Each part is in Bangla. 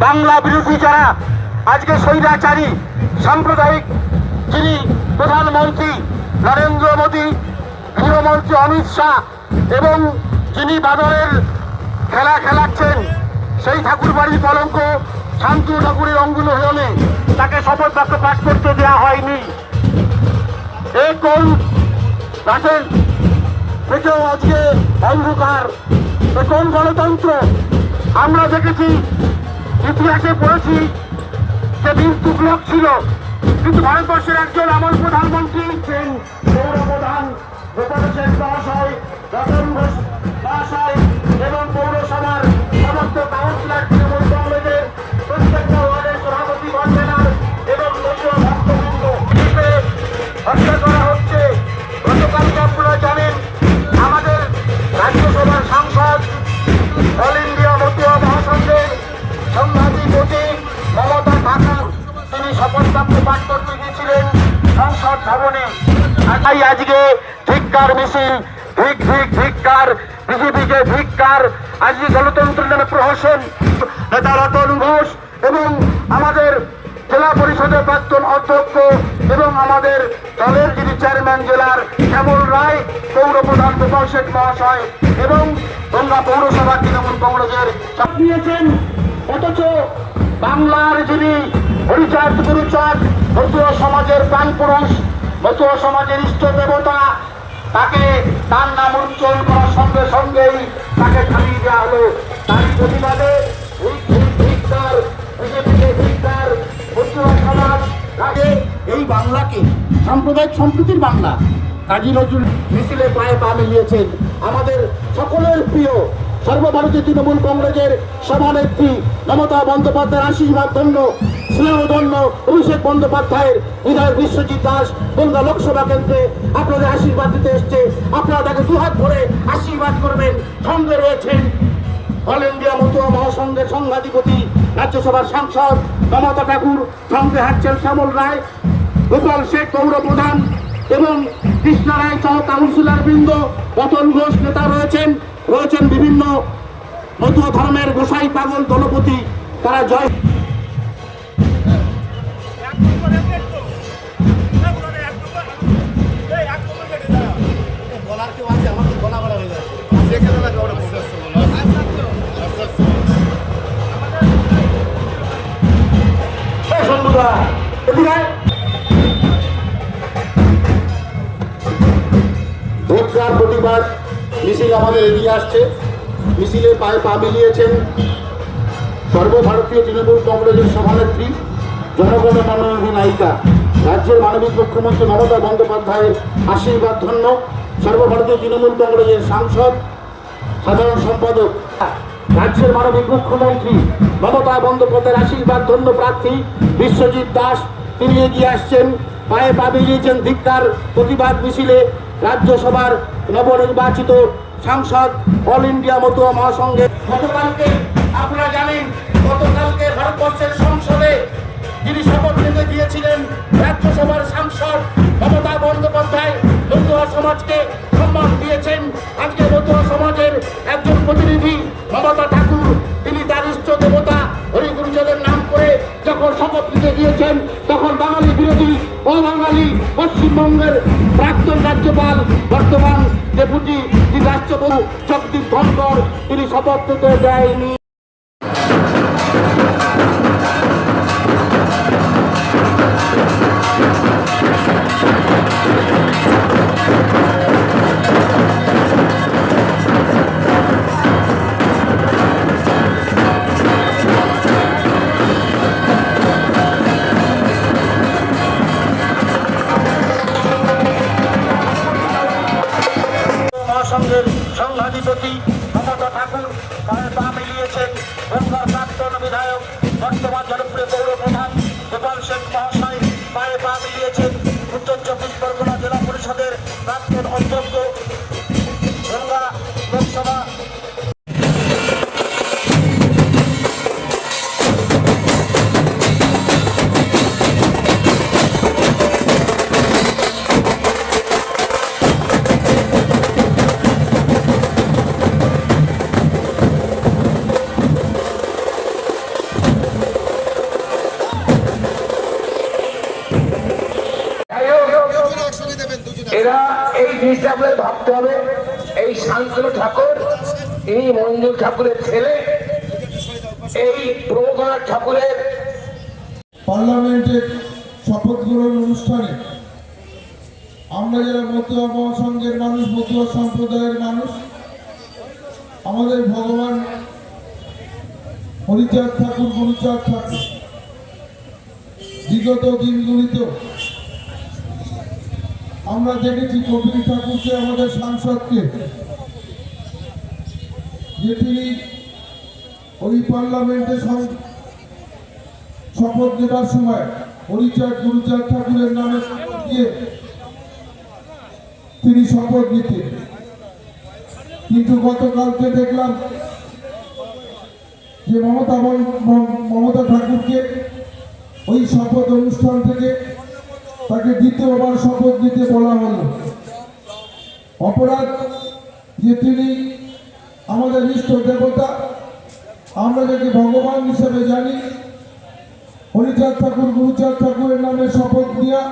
বাংলা বিরোধী যারা আজকে স্বৈরাচারী সাম্প্রদায়িক যিনি প্রধানমন্ত্রী নরেন্দ্র মোদী, গৃহমন্ত্রী অমিত শাহ এবং যিনি বাদরের খেলা খেলাচ্ছেন সেই ঠাকুরবাড়ির কলঙ্ক শান্তনু ঠাকুরের অঙ্গুল হলে তাকে শপথ বাক্য পাঠ করতে দেওয়া হয়নি। এই কোন রাতের থেকেও আজকে অন্ধকার, কোন গণতন্ত্র? আমরা দেখেছি, ইতিহাসে পড়েছি যে বীর তুগলক ছিল, কিন্তু ভারতবর্ষের একজন আমল প্রধানমন্ত্রী ছিলেন পৌরপ্রধান গোপাল সেন মহাশয়, রতন ঘোষ মহাশয় এবং পৌরসভার সমস্ত কাউন্সিলর তৃণমূল কংগ্রেসের প্রত্যেকটা ওয়ার্ডের সভাপতি কনভেনর এবং দলীয় ভক্তবৃন্দ হত্যা করা হচ্ছে। গতকালকে আপনারা জানেন আমাদের রাজ্যসভার সাংসদ অল ইন্ডিয়া মতুয়া মহাসংঘের সংঘাধিপতি মমতা ঠাকুর তিনি শপথ বাক্য পাঠ করতে গিয়েছিলেন সংসদ ভবনে। তাই আজকে ধিক্কার মিছিল, ধিক ধিক ধিক্কার, বিজেপিকে ধিক্কার। আজকে গণতন্ত্রের নামে প্রহসন নেতা রতন ঘোষ এবং আমাদের জেলা পরিষদের প্রাক্তন অধ্যক্ষ এবং আমাদের দলের যিনি চেয়ারম্যান জেলার শ্যামল রায়, পৌরপ্রধান গোপাল শেখ মহাশয় এবং গঙ্গা পৌরসভা তৃণমূল কংগ্রেসের চাপ নিয়েছেন। অথচ বাংলার যিনি হরিচাঁদ গুরুচাঁদ মতুয়া সমাজের প্রাণপুরুষ, মতুয়া সমাজের ইষ্ট দেবতা, তাকে তার নাম উজ্জ্বল করার সঙ্গে সঙ্গেই তাকে থামিয়ে দেওয়া হলো। তার প্রতিবাদে এই বাংলাকে সাম্প্রদায়িক সম্প্রীতির বাংলা কাজী নজরুল মিছিলে পায়ে পা মিলিয়েছেন। আমাদের সকলের প্রিয় সর্বভারতীয় তৃণমূল কংগ্রেসের সভানেত্রী মমতা বন্দ্যোপাধ্যায়ের আশীর্বাদ ধন্য, স্নেহধন্য অভিষেক বন্দ্যোপাধ্যায়ের হৃদয় বিশ্বজিৎ দাস গঙ্গা লোকসভা কেন্দ্রে আপনাদের আশীর্বাদ দিতে এসছে। আপনারা তাকে দুহাত ধরে আশীর্বাদ করবেন। সঙ্গে রয়েছেন অল ইন্ডিয়া মতুয়া মহাসংঘের সংঘাধিপতি রাজ্যসভার সাংসদ মমতা ঠাকুর, সঙ্গে হাঁটছেন শ্যামল রায়, গোপাল শেখ পৌরপ্রধান এবং কৃষ্ণা রায় সহ কাউন্সিলর বৃন্দ, রতন ঘোষ নেতা রয়েছেন, রয়েছেন বিভিন্ন মতুয়া ধর্মের গোসাই পাগল দলপতি। তারা জয় প্রতিবাদ মিছিল আমাদের এগিয়ে আসছে। মিছিলে পায়ে পা মিলিয়েছেন সর্বভারতীয় তৃণমূল কংগ্রেসের সভানেত্রী, জনগণ মনোনয়নী নায়িকা, রাজ্যের মানবিক মুখ্যমন্ত্রী মমতা বন্দ্যোপাধ্যায়ের আশীর্বাদ ধন্য, সর্বভারতীয় তৃণমূল কংগ্রেসের সাংসদ সাধারণ সম্পাদক, রাজ্যের মানবিক মুখ্যমন্ত্রী মমতা বন্দ্যোপাধ্যায়ের আশীর্বাদ ধন্য প্রার্থী বিশ্বজিৎ দাস তিনি এগিয়ে আসছেন, পায়ে পা মিলিয়েছেন ধিক্কার প্রতিবাদ মিছিলে রাজ্যসভার নবনির্বাচিত সাংসদ অল ইন্ডিয়া মতুয়া মহাসংঘের। গতকালকে আপনারা জানেন, গতকালকে ভারতবর্ষের সংসদে যিনি শপথ নিতে গিয়েছিলেন রাজ্যসভার সাংসদ মমতা বন্দ্যোপাধ্যায় মতুয়া সমাজকে সম্মান দিয়েছেন। আজকে মতুয়া সমাজের একজন প্রতিনিধি মমতা ঠাকুর তিনি তার ইষ্ট দেবতা হরিগুরুচাঁদের নাম করে যখন শপথ নিতে গিয়েছেন, তখন বাঙালি বিরোধী অবাঙালি পশ্চিমবঙ্গের প্রাক্তন রাজ্যপাল বর্তমান ডেপুটি রাষ্ট্রপতি জগদীপ ধনকর তিনি শপথ নিতে দেয়নি। মহাসংঘের সংঘাধিপতি মমতা ঠাকুর পায়ে পা মিলিয়েছেন। গঙ্গার প্রাক্তন বিধায়ক বর্তমান জনপ্রিয় পৌরপ্রধান গোপাল শেখ মহাশয় পায়ে পা মিলিয়েছেন। উত্তর চব্বিশ পরগনা জেলা পরিষদের প্রাক্তন অধ্যক্ষ, গঙ্গা লোকসভা রাখতে হবে। এই শান্তনু ঠাকুর ইনি মঞ্জুর ঠাকুরের ছেলে, এই প্রমোদনাথ ঠাকুরের পার্লামেন্টের শপথ গ্রহণ অনুষ্ঠানে আমরা যারা মতুয়া মহাসংঘের মানুষ, মতুয়া সম্প্রদায়ের মানুষ, আমাদের ভগবান হরিচাঁদ ঠাকুর, গুরুচাঁদ ঠাকুর বিগত দিনগুলিতেও আমরা দেখেছি কবির ঠাকুরকে, আমাদের সাংসদকে, যে তিনি ওই পার্লামেন্টে শপথ নেবার সময় হরিচাঁদ গুরুচাঁদ ঠাকুরের নামে দিয়ে তিনি শপথ নিতেন। কিন্তু গতকালকে দেখলাম যে মমতা ঠাকুরকে ওই শপথ অনুষ্ঠান থেকে তাকে দ্বিতীয়বার শপথ নিতে বলা হলো। অপরাধ যে তিনি আমাদের ইষ্ট দেবতা, আমরা যাকে ভগবান হিসেবে জানি, হরিচাঁদ ঠাকুর গুরুচাঁদ ঠাকুরের নামে শপথ নেওয়া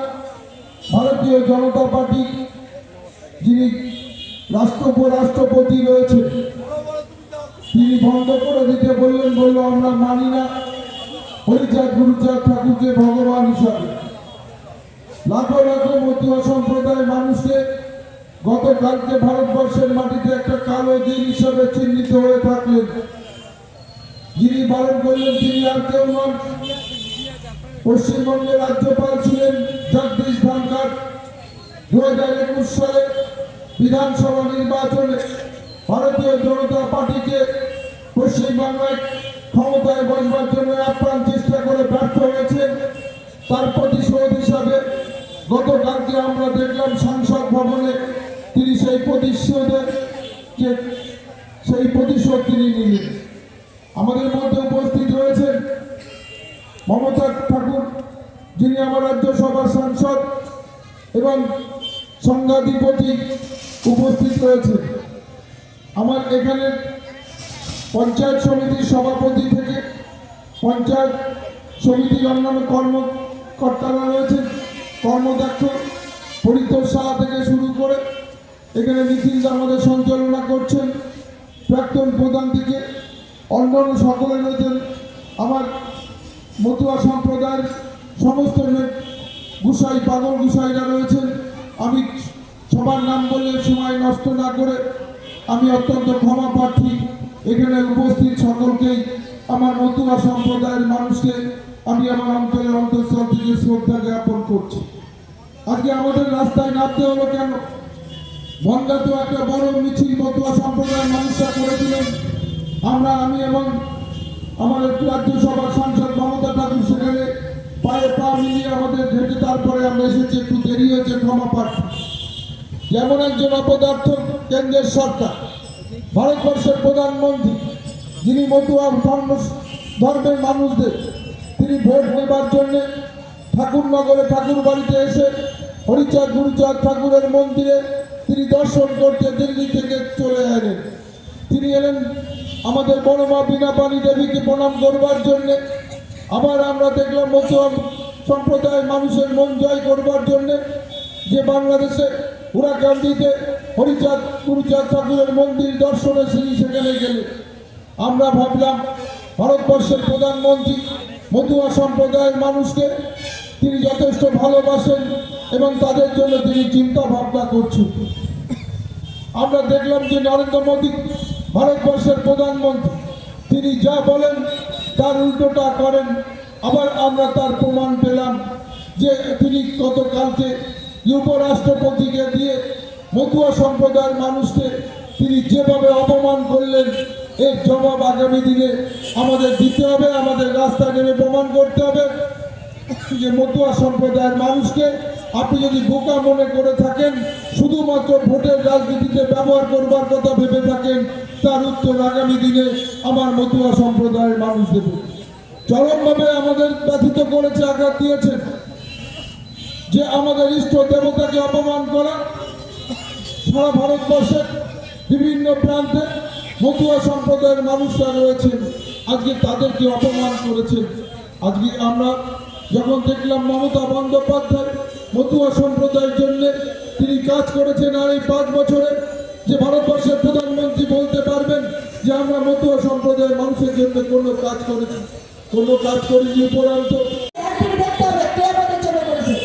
ভারতীয় জনতা পার্টি যিনি রাষ্ট্রপতি রয়েছে তিনি বন্ধ করে দিতে বলল আমরা মানি না হরিচাঁদ গুরুচাঁদ ঠাকুরকে ভগবান হিসাবে। লাখো লাখো মতুয়া সম্প্রদায়ের মানুষকে গতকালকে ভারতবর্ষের মাটিতে একটা কালো দিন হিসাবে চিহ্নিত হয়ে থাকলেন। যিনি বারণ করলেন তিনি আর কেউ নন, পশ্চিমবঙ্গের রাজ্যপাল ছিলেন জগদীশ ধনখড়। 2021 সালে বিধানসভা নির্বাচনে ভারতীয় জনতা পার্টিকে পশ্চিমবাংলায় ক্ষমতায় বসবার জন্য আপ্রাণ চেষ্টা করে ব্যর্থ হয়েছেন। তার প্রতিশোধ হিসাবে গতকালকে আমরা দেখলাম সংসদ ভবনে তিনি সেই প্রতিশোধ তিনি নিলেন। আমাদের মধ্যে উপস্থিত রয়েছেন মমতা ঠাকুর, যিনি আমার রাজ্যসভার সাংসদ, এবং সংঘাধিপতি উপস্থিত রয়েছে। আমার এখানে পঞ্চায়েত সমিতির সভাপতি থেকে পঞ্চায়েত সমিতির অন্যান্য কর্মকর্তারা রয়েছেন, কর্মদক্ষ পরিতোষ সাহা থেকে শুরু করে এখানে মিছিল আমাদের সঞ্চালনা করছেন, প্রাক্তন প্রধান থেকে অন্যান্য সকলে রয়েছেন। আমার মতুয়া সম্প্রদায়ের সমস্ত গুসাই, পাগল গুসাইরা রয়েছেন। আমি সবার নাম বললে সময় নষ্ট না করে আমি অত্যন্ত ক্ষমা প্রার্থী। এখানে উপস্থিত সকলকেই, আমার মতুয়া সম্প্রদায়ের মানুষকে আমি আমার অন্তরের অন্তঃস্থল থেকে শ্রদ্ধা জ্ঞাপন করছি। আজকে আমাদের রাস্তায় নামতে হলো কেন? বনগাঁতে একটা বড় মিছিল মতুয়া সম্প্রদায়ের মানুষরা করেছিলেন। আমি এবং আমাদের রাজ্যসভার সাংসদ মমতা ঠাকুর সেখানে পায়ে পা মিলিয়ে আমাদের হেঁটে তারপরে আমরা এসেছি, একটু দেরি হয়েছে, ক্ষমা প্রার্থী। যেমন একজন অপদার্থ কেন্দ্রের সরকার, ভারতবর্ষের প্রধানমন্ত্রী, যিনি মতুয়া ধর্মের মানুষদের তিনি ভোট নেবার জন্যে ঠাকুরনগরে ঠাকুর বাড়িতে এসে হরিচাঁদ গুরুচাঁদ ঠাকুরের মন্দিরে তিনি দর্শন করতে দিল্লি থেকে চলে এলেন। তিনি এলেন আমাদের বড় মা বীণাপাণি দেবীকে প্রণাম করবার জন্যে। আবার আমরা দেখলাম মতুয়া সম্প্রদায়ের মানুষের মন জয় করবার জন্যে যে বাংলাদেশে হুরাকান্দিতে হরিচাঁদ গুরুচাঁদ ঠাকুরের মন্দির দর্শনে তিনি সেখানে গেলেন। আমরা ভাবলাম ভারতবর্ষের প্রধানমন্ত্রী মতুয়া সম্প্রদায়ের মানুষকে তিনি যথেষ্ট ভালোবাসেন এবং তাদের জন্য তিনি চিন্তা ভাবনা করছেন। আমরা দেখলাম যে নরেন্দ্র মোদী ভারতবর্ষের প্রধানমন্ত্রী, তিনি যা বলেন তার উল্টোটা করেন। আবার আমরা তার প্রমাণ পেলাম যে তিনি গতকালকে উপরাষ্ট্রপতিকে দিয়ে মতুয়া সম্প্রদায়ের মানুষকে তিনি যেভাবে অপমান করলেন, এর জবাব আগামী দিনে আমাদের দিতে হবে। আমাদের রাস্তায় নেমে প্রমাণ করতে হবে যে মতুয়া সম্প্রদায়ের মানুষকে আপনি যদি বোকা মনে করে থাকেন, শুধুমাত্র ভোটের রাজনীতিতে ব্যবহার করবার কথা ভেবে থাকেন, তার উত্তর আগামী দিনে আমার মতুয়া সম্প্রদায়ের মানুষ দেবে। চরমভাবে আমাদের ব্যথিত করেছে, আঘাত দিয়েছেন যে আমাদের ইষ্ট দেবতাকে অপমান করা। সারা ভারতবর্ষের বিভিন্ন প্রান্তে মতুয়া সম্প্রদায়ের মানুষরা রয়েছেন, আজকে তাদেরকে অপমান করেছেন। আজকে আমরা যখন দেখলাম মমতা বন্দ্যোপাধ্যায় মতুয়া সম্প্রদায়ের জন্য তিনি কাজ করেছেন। আর এই 5 বছরে যে ভারতবর্ষের প্রধানমন্ত্রী বলতে পারবেন যে আমরা মতুয়া সম্প্রদায়ের মানুষের জন্য কোনো কাজ করেছি? কোনো কাজ করিনি। উপরান্ত একদিকে দেখতে হবে কে আমাদের জন্য করেছে।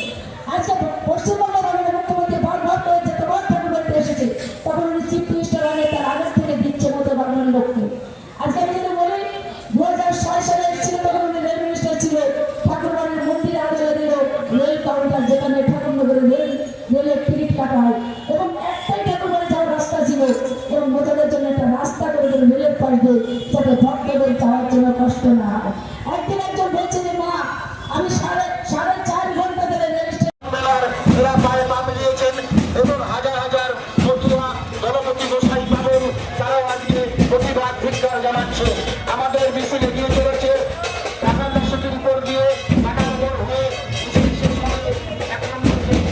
আজকে পশ্চিমবঙ্গের মাননীয় মুখ্যমন্ত্রী বারবার করেছে তোমার ঠাকুর বাড়িতে এসেছে, তখন উনি চিফ মিনিস্টার আনে তার আগের থেকে দিচ্ছে মতো বাংলার লোককে। আজকে আমি যদি বলি 2006 সালে এসেছিল তখন উনি রেল মিনিস্টার ছিল, ঠাকুর বাড়ির মন্দির আদালত দিল রেল কাউন্টার, যেখানে ঠাকুরনগরে রেলের টিকিট কাটা হয় এবং একটাই ঠাকুর বাড়ি যাওয়ার রাস্তা ছিল এবং মজাদের জন্য একটা রাস্তা করে দিল রেলের পাশ দিয়ে, যাতে ভক্তদের যাওয়ার জন্য কষ্ট না হয়। একদিন একজন বলছে যে মা আমি সাড়ে 4 ঘন্টা ধরে রেল মেলার এরা পায়ে পা মিলিয়েছেন এবং হাজার হাজার মতুয়া দলপতি গোসাই পাবেন, তারাও আজকে প্রতিবাদ ধিক্কার জানাচ্ছে। আমাদের মিছিল এগিয়ে চলেছে ঢাকা ইউনিভার্সিটির উপর দিয়ে ঢাকার উপর হয়ে মিছিল শেষ হবে 1 নম্বর গেট।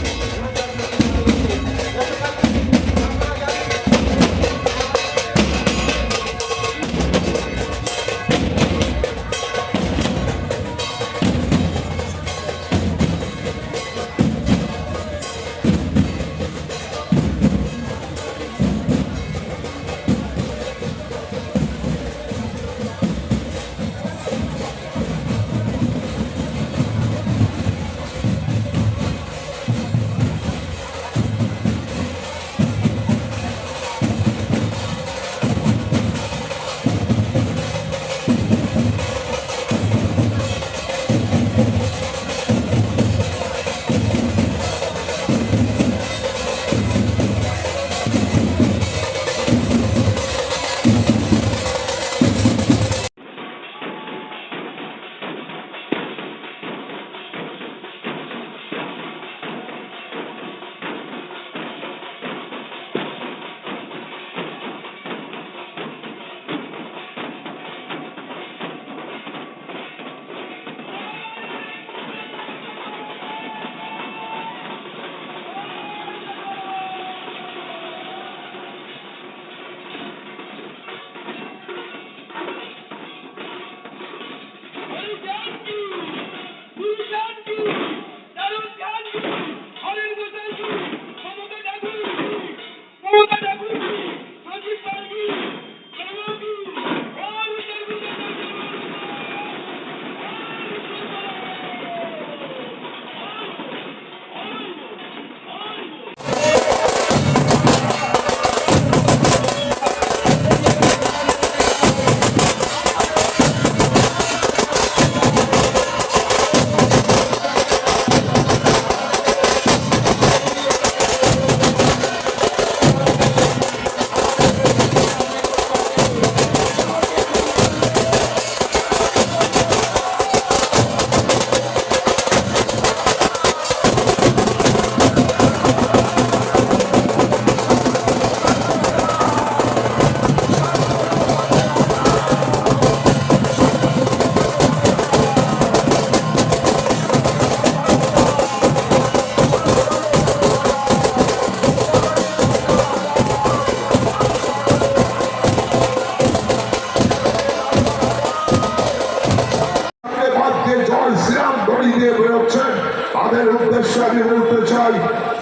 তাদের উদ্দেশ্যে আমি বলতে চাই,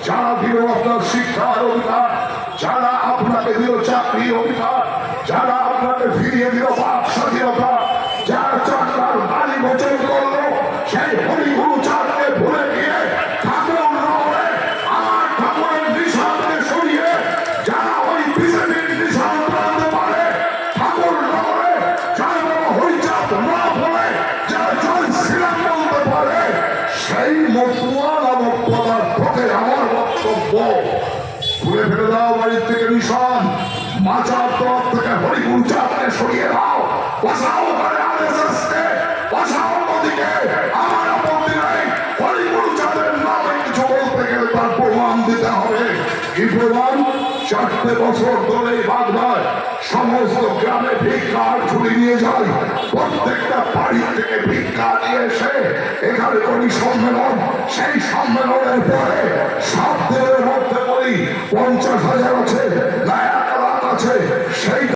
যারা দিল আপনার শিক্ষার অধিকার, যারা আপনাকে দিল চাকরির অধিকার, যারা আপনাকে ফিরিয়ে দিল বাক স্বাধীনতা, যারা চাকরার বাড়ি মোচন করলো, সেই হরিগুরু চাঁদকে ভুলে গিয়ে ঠাকুর নগরে আমার ঠাকুরের নিশানকে সরিয়ে যারা ওই বিজেপির নিশান টানতে পারে, ঠাকুর নগরে জয় বাবা হরিচাঁদ না বলে যারা জয় শ্রীরাম বলতে পারে, সেই মতুয়া নামক পদার্থকে আমার বক্তব্য ঘুরে ফেলে দাও বাড়ির থেকে নিশান, মাচার তরফ থেকে হরিগুরু চাঁদকে সরিয়ে দাও, বসাও ঘরে আরএসএসকে, বসাও মোদিকে, আমার আপত্তি নেই। হরিগুরু চাঁদের নামে কিছু বলতে গেলে তার প্রমাণ দিতে হবে। কি প্রমাণ? 4টে বছর ধরে বাগদায় সমস্ত গ্রামে ভিক্ষার ঝুলি নিয়ে যায়, প্রত্যেকটা বাড়ি থেকে ভিক্ষা নিয়ে এসে এখানে করি সম্মেলন, সেই সম্মেলনের পরে 7 দিনের মধ্যে বলি 50,000 আছে না 1 লাখ আছে, সেই